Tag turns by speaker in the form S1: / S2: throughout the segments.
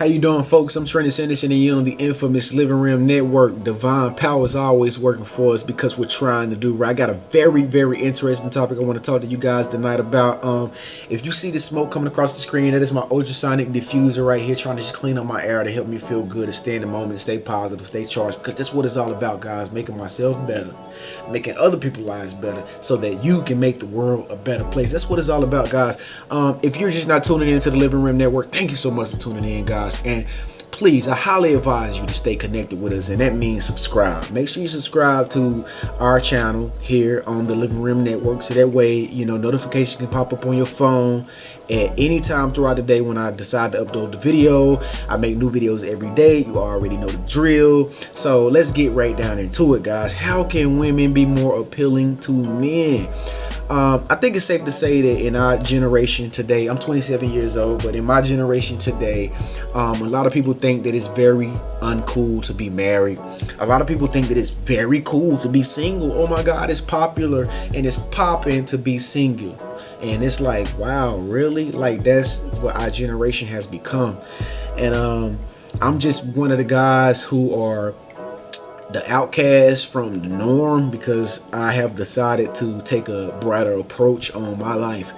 S1: How you doing, folks? I'm Trent Sanderson, and you're on the infamous Living Room Network. Divine power is always working for us because we're trying to do right. I got a very interesting topic I want to talk to you guys tonight about. If you see the smoke coming across the screen, that is my ultrasonic diffuser right here, trying to just clean up my air to help me feel good and stay in the moment, stay positive, stay charged, because that's what it's all about, guys. Making myself better, making other people's lives better, so that you can make the world a better place. That's what it's all about, guys. If you're just not tuning into the Living Room Network, thank you so much for tuning in, guys. And please, I highly advise you to stay connected with us, and that means subscribe. Make sure you subscribe to our channel here on the Living Room Network, so that way, notifications can pop up on your phone at any time throughout the day when I decide to upload the video. I make new videos every day. You already know the drill. So let's get right down into it, guys. How can women be more appealing to men? I think it's safe to say that in our generation today, I'm 27 years old, but in my generation today, a lot of people think that it's very uncool to be married. A lot of people think that it's very cool to be single. Oh my God, it's popular and it's popping to be single. And it's like, wow, really? Like, that's what our generation has become. And I'm just one of the guys who are the outcast from the norm, because I have decided to take a brighter approach on my life.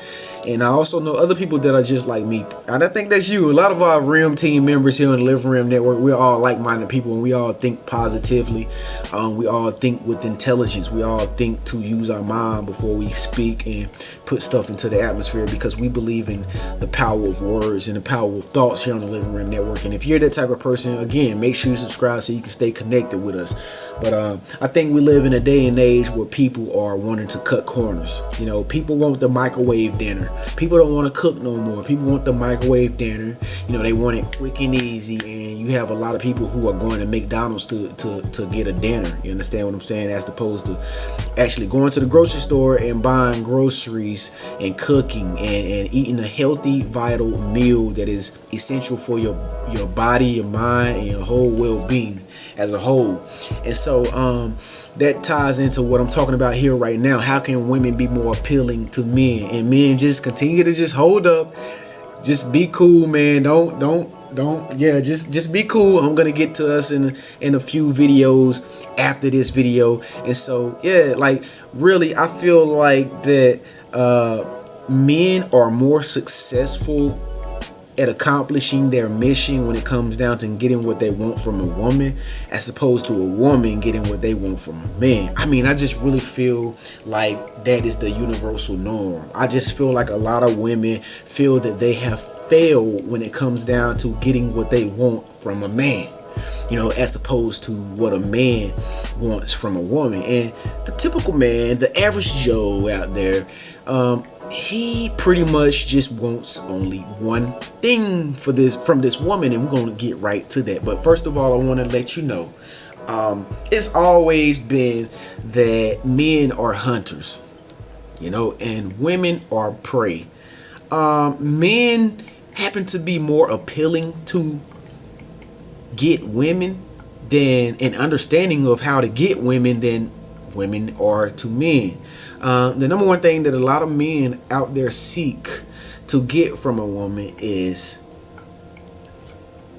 S1: And I also know other people that are just like me, and I think that's you. A lot of our RIM team members here on the Living Room Network, we're all like-minded people, and we all think positively. We all think with intelligence. We all think to use our mind before we speak and put stuff into the atmosphere, because we believe in the power of words and the power of thoughts here on the Living Room Network. And if you're that type of person, again, make sure you subscribe so you can stay connected with us. But I think we live in a day and age where people are wanting to cut corners. People want the microwave dinner. People don't want to cook no more. People want the microwave dinner. They want it quick and easy. And you have a lot of people who are going to McDonald's to get a dinner. You understand what I'm saying? As opposed to actually going to the grocery store and buying groceries and cooking and eating a healthy, vital meal that is essential for your body, your mind, and your whole well-being as a whole. And so that ties into what I'm talking about here right now. How can women be more appealing to men? And men, just continue to just hold up, just be cool, man. Just be cool. I'm gonna get to us in a few videos after this video. And so like, really, I feel like that men are more successful at accomplishing their mission when it comes down to getting what they want from a woman, as opposed to a woman getting what they want from a man. I mean, I just really feel like that is the universal norm. I just feel like a lot of women feel that they have failed when it comes down to getting what they want from a man, as opposed to what a man wants from a woman. And the typical man, the average Joe out there, he pretty much just wants only one thing from this woman, and we're going to get right to that. But first of all, I want to let you know, it's always been that men are hunters, and women are prey. Men happen to be more appealing to get women than an understanding of how to get women than women are to men. The number one thing that a lot of men out there seek to get from a woman is,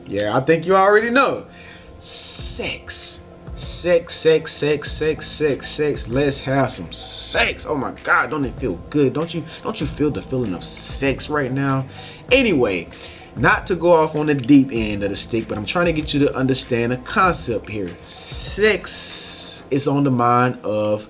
S1: I think you already know, sex. Sex. Let's have some sex. Oh my God, don't it feel good? Don't you feel the feeling of sex right now? Anyway, not to go off on the deep end of the stick, but I'm trying to get you to understand a concept here. Sex is on the mind of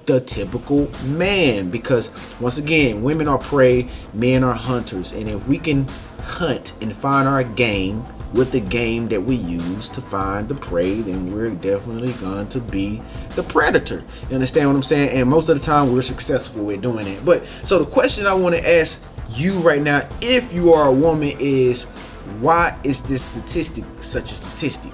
S1: the typical man, because once again, women are prey, men are hunters. And if we can hunt and find our game with the game that we use to find the prey, then we're definitely going to be the predator. You understand what I'm saying? And most of the time we're successful with doing it. But so the question I want to ask you right now, if you are a woman, is why is this statistic such a statistic?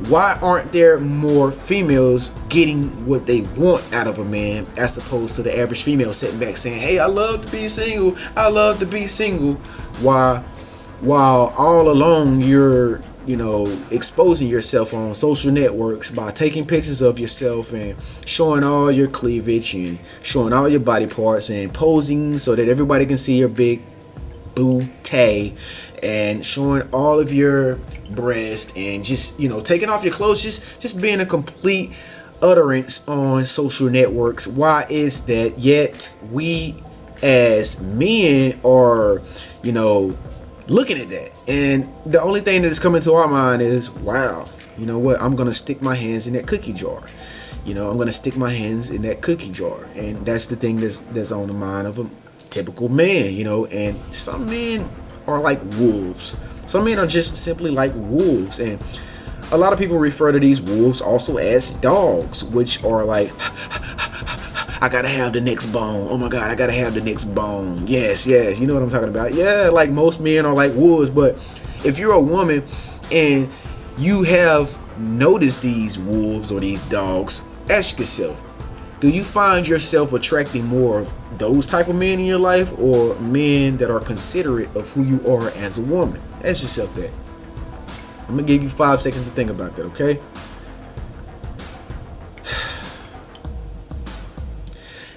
S1: Why aren't there more females getting what they want out of a man, as opposed to the average female sitting back saying, hey, I love to be single, while all along you're exposing yourself on social networks by taking pictures of yourself and showing all your cleavage and showing all your body parts and posing so that everybody can see your big booty and showing all of your breast and just, taking off your clothes, just being a complete utterance on social networks. Why is that? Yet we as men are, looking at that, and the only thing that's coming to our mind is, wow, you know what, I'm gonna stick my hands in that cookie jar. I'm gonna stick my hands in that cookie jar. And that's the thing that's on the mind of a typical man. And some men are like wolves. Some men are just simply like wolves. And a lot of people refer to these wolves also as dogs, which are like, I gotta have the next bone. Oh my God, I gotta have the next bone. Yes, you know what I'm talking about. Yeah, like most men are like wolves. But if you're a woman and you have noticed these wolves or these dogs, ask yourself, do you find yourself attracting more of those type of men in your life, or men that are considerate of who you are as a woman? Ask yourself that. I'm gonna give you 5 seconds to think about that, okay?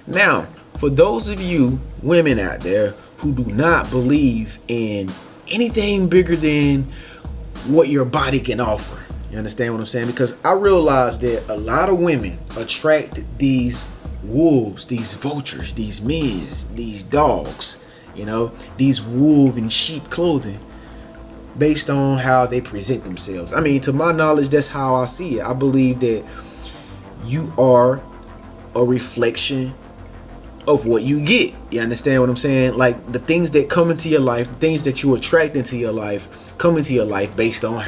S1: Now, for those of you women out there who do not believe in anything bigger than what your body can offer, you understand what I'm saying? Because I realize that a lot of women attract these wolves, these vultures, these men, these dogs, these wolf in sheep clothing, based on how they present themselves. I mean, to my knowledge, that's how I see it. I believe that you are a reflection of what you get. You understand what I'm saying? Like, the things that come into your life, things that you attract into your life, come into your life based on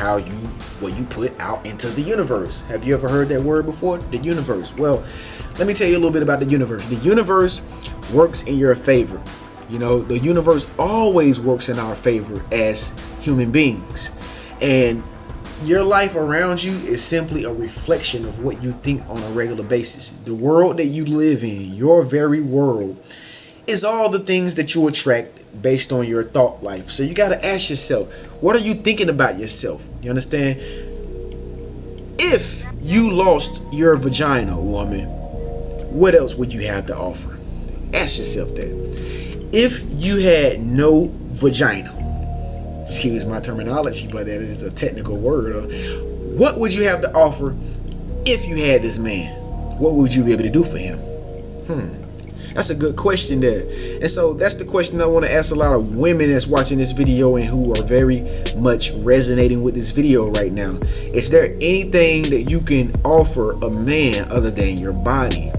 S1: what you put out into the universe. Have you ever heard that word before? The universe. Well, let me tell you a little bit about the universe. The universe works in your favor. The universe always works in our favor as human beings. And your life around you is simply a reflection of what you think on a regular basis. The world that you live in, your very world, is all the things that you attract based on your thought life. So you got to ask yourself, what are you thinking about yourself? You understand? If you lost your vagina, woman, what else would you have to offer? Ask yourself that. If you had no vagina, excuse my terminology, but that is a technical word, what would you have to offer if you had this man? What would you be able to do for him? That's a good question there. And so that's the question I want to ask a lot of women that's watching this video and who are very much resonating with this video right now. Is there anything that you can offer a man other than your body?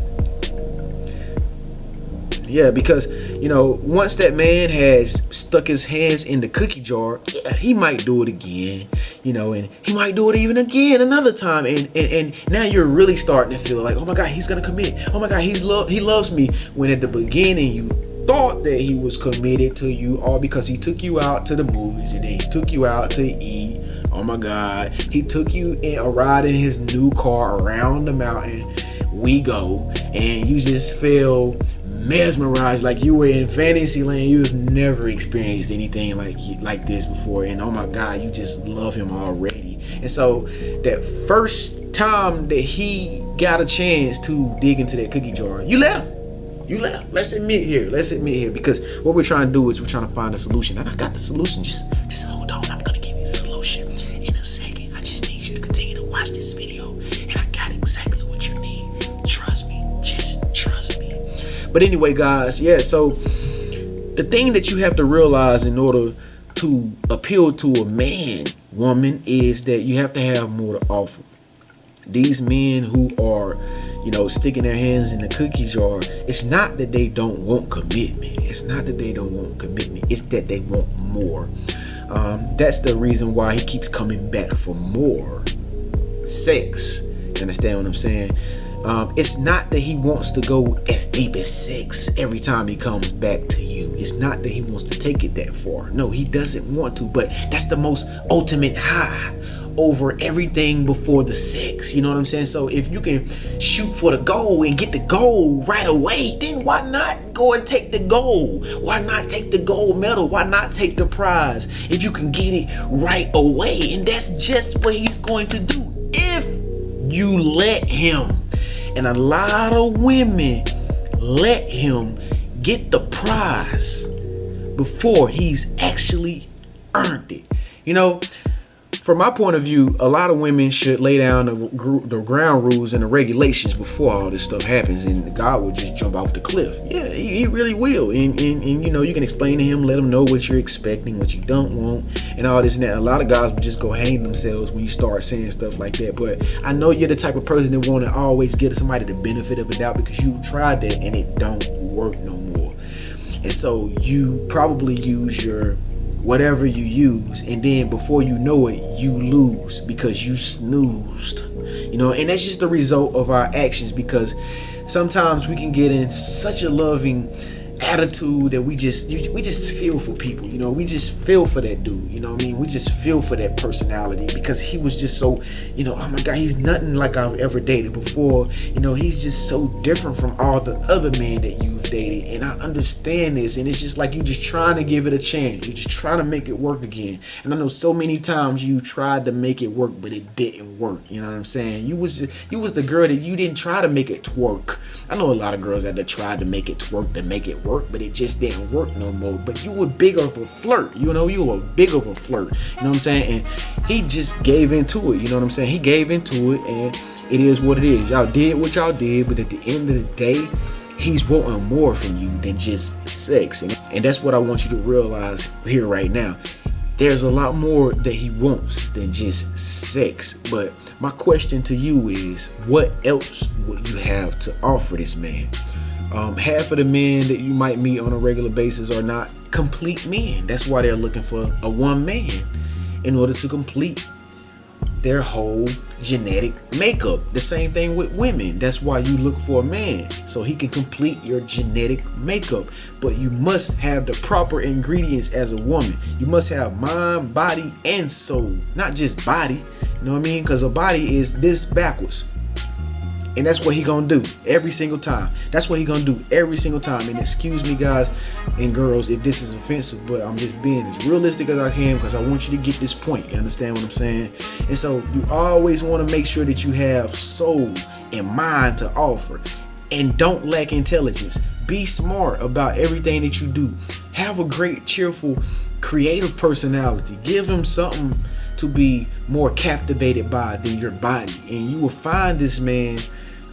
S1: Yeah, because, once that man has stuck his hands in the cookie jar, yeah, he might do it again, and he might do it even again another time. And now you're really starting to feel like, oh my God, he's going to commit. Oh my God, he loves me. When at the beginning you thought that he was committed to you all because he took you out to the movies and then he took you out to eat. Oh my God, he took you in a ride in his new car around the mountain. We go, and you just feel mesmerized, like you were in fantasy land. You've never experienced anything like this before, and oh my God, you just love him already. And so that first time that he got a chance to dig into that cookie jar, you left. Let's admit here, because what we're trying to do is we're trying to find a solution. And I got the solution. Just hold on. I'm gonna give you the solution in a second. I just need you to continue to watch this video, and I got exactly what you need. Trust me. Just trust me. But anyway, guys, yeah, so the thing that you have to realize in order to appeal to a man, woman, is that you have to have more to offer. These men who are, sticking their hands in the cookie jar, it's not that they don't want commitment. It's that they want more. That's the reason why he keeps coming back for more sex. You understand what I'm saying? It's not that he wants to go as deep as sex every time he comes back to you. It's not that he wants to take it that far. No, he doesn't want to, but that's the most ultimate high over everything before the sex. You know what I'm saying? So if you can shoot for the goal and get the goal right away, then why not go and take the goal? Why not take the gold medal? Why not take the prize if you can get it right away? And that's just what he's going to do if you let him. And a lot of women let him get the prize before he's actually earned it. You know, from my point of view, a lot of women should lay down the ground rules and the regulations before all this stuff happens, and God will just jump off the cliff. Yeah, he really will. And you know, you can explain to him, let him know what you're expecting, what you don't want, and all this and that. A lot of guys will just go hang themselves when you start saying stuff like that. But I know you're the type of person that want to always give somebody the benefit of a doubt, because you tried that and it don't work no more. And so you probably use your whatever you use, and then before you know it, you lose because you snoozed. You know, and that's just the result of our actions, because sometimes we can get in such a loving attitude that we just feel for people. You know, we just feel for that dude. You know what I mean? We just feel for that personality, because he was just so, you know, oh my God, he's nothing like I've ever dated before. You know, he's just so different from all the other men that you've dated. And I understand this, and it's just like you just trying to give it a chance. You're just trying to make it work again. And I know so many times you tried to make it work, but it didn't work. You know what I'm saying? You was the girl that you didn't try to make it twerk. I know a lot of girls that tried to make it twerk to make it work, but it just didn't work no more. But you were big of a flirt. You know, you were big of a flirt. You know what I'm saying? And he just gave into it. You know what I'm saying? He gave into it, and it is what it is. Y'all did what y'all did, but at the end of the day, he's wanting more from you than just sex. And that's what I want you to realize here right now. There's a lot more that he wants than just sex. But my question to you is, what else would you have to offer this man? Half of the men that you might meet on a regular basis are not complete men. That's why they're looking for a one man in order to complete their whole genetic makeup. The same thing with women. That's why you look for a man, so he can complete your genetic makeup. But you must have the proper ingredients as a woman. You must have mind, body, and soul, not just body. You know what I mean? Because a body is this backwards. And that's what he gonna do every single time. That's what he gonna do every single time. And excuse me, guys and girls, if this is offensive, but I'm just being as realistic as I can, because I want you to get this point. You understand what I'm saying? And so you always want to make sure that you have soul and mind to offer, and don't lack intelligence. Be smart about everything that you do. Have a great, cheerful, creative personality. Give him something to be more captivated by than your body, and you will find this man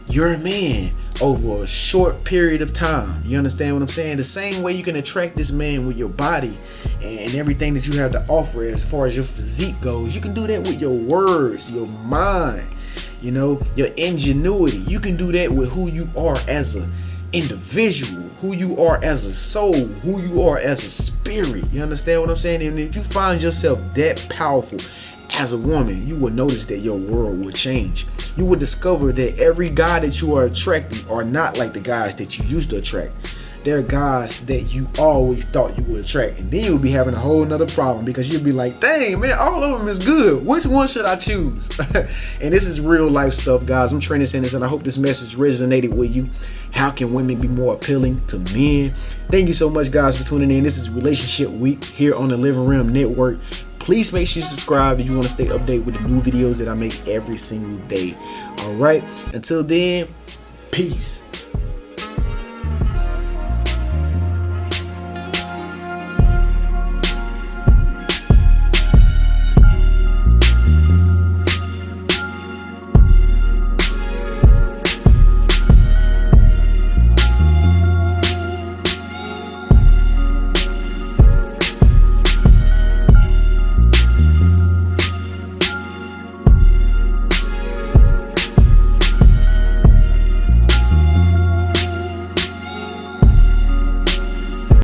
S1: your man over a short period of time. You understand what I'm saying? The same way you can attract this man with your body and everything that you have to offer as far as your physique goes, you can do that with your words, your mind, you know, your ingenuity. You can do that with who you are as an individual, who you are as a soul, who you are as a spirit. You understand what I'm saying? And if you find yourself that powerful as a woman, you will notice that your world will change. You will discover that every guy that you are attracting are not like the guys that you used to attract. They're guys that you always thought you would attract. And then you'll be having a whole nother problem, because you'll be like, dang, man, all of them is good. Which one should I choose? And this is real life stuff, guys. I'm Training Sentence, and I hope this message resonated with you. How can women be more appealing to men? Thank you so much, guys, for tuning in. This is Relationship Week here on the Living Realm Network. Please make sure you subscribe if you want to stay updated with the new videos that I make every single day. All right. Until then, peace.